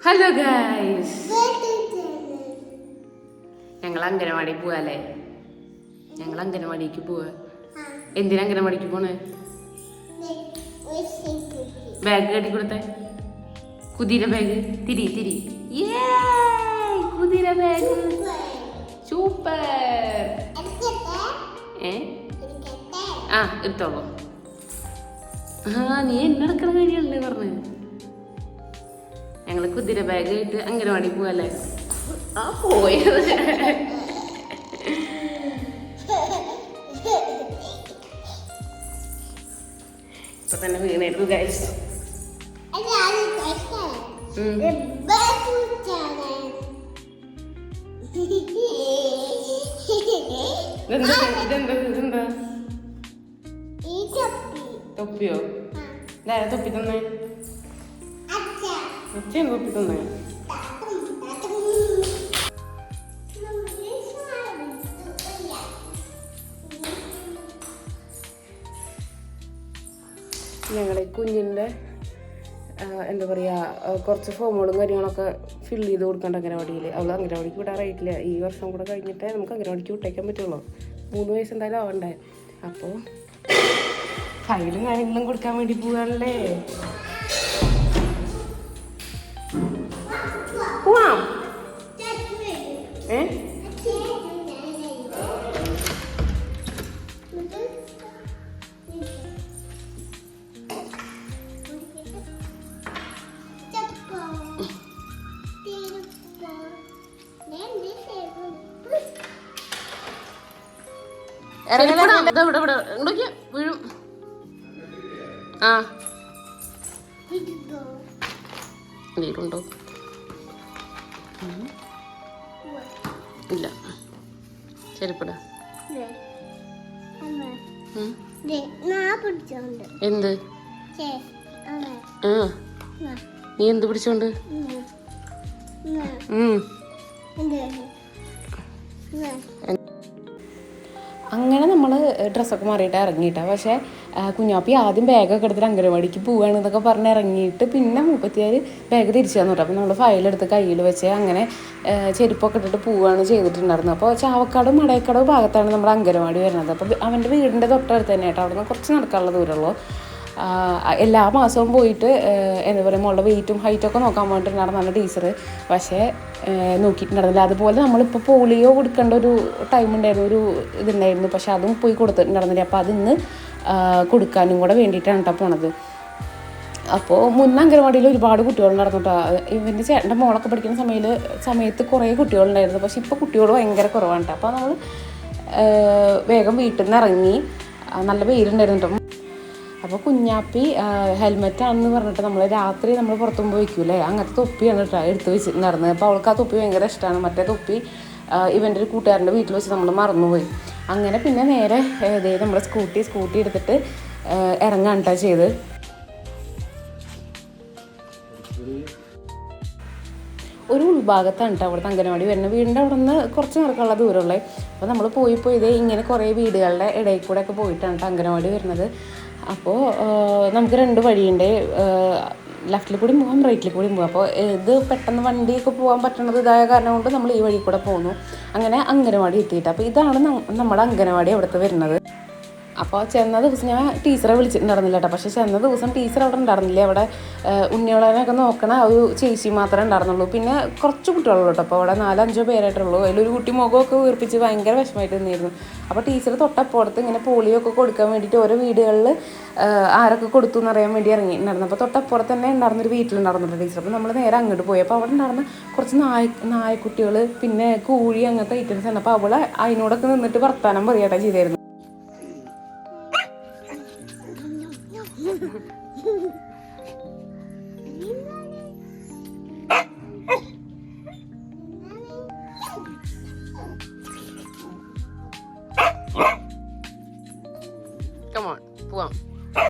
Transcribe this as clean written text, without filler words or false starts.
Hello guys, ഞങ്ങൾ അംഗനവാടിക്ക് പോവാല്ലേ? ഞങ്ങൾ അംഗനവാടിക്ക് പോവാ. എന്തിനാ അംഗനവാടിക്ക് പോണേ? ബാഗ് കെട്ടി കൊടുത്തേ. കുതിര ബാഗ്. തിരി തിരി. കുതിര ബാഗ് സൂപ്പർ. ആ എടുത്തോളൂ. നീ എന്നടക്കണ കാര്യമല്ലേ പറഞ്ഞ്? ഞങ്ങള് കുതിര ബാഗ് ആയിട്ട് അംഗനവാടി പോവല്ലേ? പോയത് ഇപ്പൊ തന്നെ വീണായിരുന്നു ഗൈസ്. ഇതെന്താ തൊപ്പിയോ? ഇതാരാ തൊപ്പി തന്നെ? ഒച്ചയും തൊപ്പി തന്നെ? ഞങ്ങളെ കുഞ്ഞിൻ്റെ എന്താ പറയുക, കുറച്ച് ഫോമുകളും കാര്യങ്ങളൊക്കെ ഫില്ല് ചെയ്ത് കൊടുക്കണ്ട അംഗനവാടിയിൽ. അവൾ അംഗനവാടിക്ക് വിടാറായിട്ടില്ല. ഈ വർഷം കൂടെ കഴിഞ്ഞിട്ടേ നമുക്ക് അംഗനവാടിക്ക് വിട്ടേക്കാൻ പറ്റുള്ളൂ. 3 വയസ്സ് എന്തായാലും ആവണ്ടേ. അപ്പോൾ ഫയലും കാര്യങ്ങളും കൊടുക്കാൻ വേണ്ടി പോവാണല്ലേ. പോവാം. വീഴും. ആ വീടുണ്ടോ? ഇല്ല. ചെരുപ്പടാ. എന്ത്? നീ എന്ത് പിടിച്ചോണ്ട്? അങ്ങനെ നമ്മൾ ഡ്രസ്സൊക്കെ മാറിയിട്ട് ഇറങ്ങിയിട്ടാണ്. പക്ഷേ കുഞ്ഞാപ്പി ആദ്യം ബാഗൊക്കെ എടുത്തിട്ട് അംഗനവാടിക്ക് പോവുകയാണ് എന്നൊക്കെ പറഞ്ഞ് ഇറങ്ങിയിട്ട് പിന്നെ 34 ബാഗ് തിരിച്ചു തന്നു കേട്ടോ. അപ്പോൾ നമ്മൾ ഫയലെടുത്ത് കയ്യിൽ വെച്ച് അങ്ങനെ ചെരുപ്പൊക്കെ ഇട്ടിട്ട് പോവുകയാണ് ചെയ്തിട്ടുണ്ടായിരുന്നത്. അപ്പോൾ ചാവക്കാട് മടയക്കടവ് ഭാഗത്താണ് നമ്മുടെ അംഗനവാടി വരുന്നത്. അപ്പോൾ അവൻ്റെ വീടിൻ്റെ തൊട്ടടുത്ത് തന്നെ കേട്ടോ. അവിടെ നിന്ന് കുറച്ച് നടക്കാനുള്ള ദൂരമുള്ളൂ. എല്ലാ മാസവും പോയിട്ട് എന്താ പറയുക, മോളുടെ വെയിറ്റും ഹൈറ്റൊക്കെ നോക്കാൻ വേണ്ടിയിട്ടുണ്ടായിരുന്ന ടീച്ചർ. പക്ഷേ നോക്കിയിട്ടുണ്ടായിരുന്നില്ല. അതുപോലെ നമ്മളിപ്പോൾ പോളിയോ കൊടുക്കേണ്ട ഒരു ടൈം ഉണ്ടായിരുന്നു, ഒരു ഇതുണ്ടായിരുന്നു. പക്ഷെ അതും പോയി കൊടുത്തിട്ടുണ്ടായിരുന്നില്ല. അപ്പോൾ അതിന്ന് കൊടുക്കാനും കൂടെ വേണ്ടിയിട്ടാണ് കേട്ടോ പോണത്. അപ്പോൾ മുന്നേ അംഗനവാടിയിൽ ഒരുപാട് കുട്ടികളുണ്ടായിരുന്നു കേട്ടോ. ഇവൻ്റെ ചേട്ടൻ്റെ മോളൊക്കെ പഠിക്കുന്ന സമയത്ത് കുറേ കുട്ടികളുണ്ടായിരുന്നു. പക്ഷെ ഇപ്പോൾ കുട്ടികൾ ഭയങ്കര കുറവാണ് കേട്ടോ. അപ്പോൾ നമ്മൾ വേഗം വീട്ടിൽ നിന്ന് ഇറങ്ങി. നല്ല വെയിലുണ്ടായിരുന്നു കേട്ടോ. അപ്പോൾ കുഞ്ഞാപ്പി ഹെൽമെറ്റാണെന്ന് പറഞ്ഞിട്ട് നമ്മൾ രാത്രി നമ്മൾ പുറത്തുമ്പോൾ വയ്ക്കൂലേ, അങ്ങനത്തെ തൊപ്പിയാണ് കേട്ടോ എടുത്ത് വെച്ചിട്ടുണ്ടായിരുന്നത്. അപ്പോൾ അവൾക്ക് ആ തൊപ്പി ഭയങ്കര ഇഷ്ടമാണ്. മറ്റേ തൊപ്പി ഇവൻ്റെ ഒരു കൂട്ടുകാരൻ്റെ വീട്ടിൽ വെച്ച് നമ്മൾ മറന്നുപോയി. അങ്ങനെ പിന്നെ നേരെ നമ്മുടെ സ്കൂട്ടി എടുത്തിട്ട് ഇറങ്ങാൻ കേട്ടോ ചെയ്ത്. ഒരു ഉൾഭാഗത്താണ് കേട്ടോ അവിടുത്തെ അംഗനവാടി വരുന്നത്. വീടിൻ്റെ അവിടെ നിന്ന് കുറച്ച് നടക്കാനുള്ള ദൂരമുള്ളത്. അപ്പോൾ നമ്മൾ പോയി ഇതേ ഇങ്ങനെ കുറേ വീടുകളുടെ ഇടയിൽ കൂടെ ഒക്കെ പോയിട്ടാണ് കേട്ടോ അംഗനവാടി വരുന്നത്. അപ്പോൾ നമുക്ക് 2 വഴിയുണ്ട്. ലെഫ്റ്റിൽ കൂടി പോകാം, റൈറ്റിൽ കൂടി പോകാം. അപ്പോൾ ഇത് പെട്ടെന്ന് വണ്ടിയൊക്കെ പോകാൻ പറ്റുന്നത് ഇതായ കാരണം കൊണ്ട് നമ്മൾ ഈ വഴി കൂടെ പോകുന്നു. അങ്ങനെ അംഗനവാടി എത്തിയിട്ട് അപ്പോൾ ഇതാണ് നമ്മുടെ അംഗനവാടി അവിടുത്തെ വരുന്നത്. അപ്പോൾ ചെന്ന ദിവസം ഞാൻ ടീച്ചറെ വിളിച്ചിട്ടുണ്ടായിരുന്നില്ല കേട്ടോ. പക്ഷേ ചെന്ന ദിവസം ടീച്ചർ അവിടെ ഉണ്ടായിരുന്നില്ല. അവിടെ ഉണ്ണിയോളനൊക്കെ നോക്കണ ഒരു ചേച്ചി മാത്രമേ ഉണ്ടായിരുന്നുള്ളൂ. പിന്നെ കുറച്ച് കുട്ടികളുള്ളൂ കേട്ടോ. അപ്പോൾ അവിടെ 4-5 പേരായിട്ടുള്ളൂ. അതിലൊരു കുട്ടി മുഖമൊക്കെ വീർപ്പിച്ച് ഭയങ്കര വിഷമമായിട്ട് നിന്നിരുന്നു. അപ്പോൾ ടീച്ചർ തൊട്ടപ്പുറത്ത് ഇങ്ങനെ പോളിയോ ഒക്കെ കൊടുക്കാൻ വേണ്ടിയിട്ട് ഓരോ വീടുകളിൽ ആരൊക്കെ കൊടുത്തു എന്നറിയാൻ വേണ്ടി ഇറങ്ങിയിട്ടുണ്ടായിരുന്നു. അപ്പോൾ തൊട്ടപ്പുറത്ത് തന്നെ ഉണ്ടായിരുന്നൊരു വീട്ടിലുണ്ടായിരുന്നു ടീച്ചർ. അപ്പോൾ നമ്മൾ നേരെ അങ്ങോട്ട് പോയി. അപ്പോൾ അവിടെ ഉണ്ടായിരുന്ന കുറച്ച് നായക്കുട്ടികൾ പിന്നെ കോഴി അങ്ങനത്തെ ഐറ്റംസ് ആണ്. അപ്പോൾ അവൾ അതിനോടൊക്കെ നിന്നിട്ട് വർത്താനം പറയാട്ടോ ചെയ്തായിരുന്നു.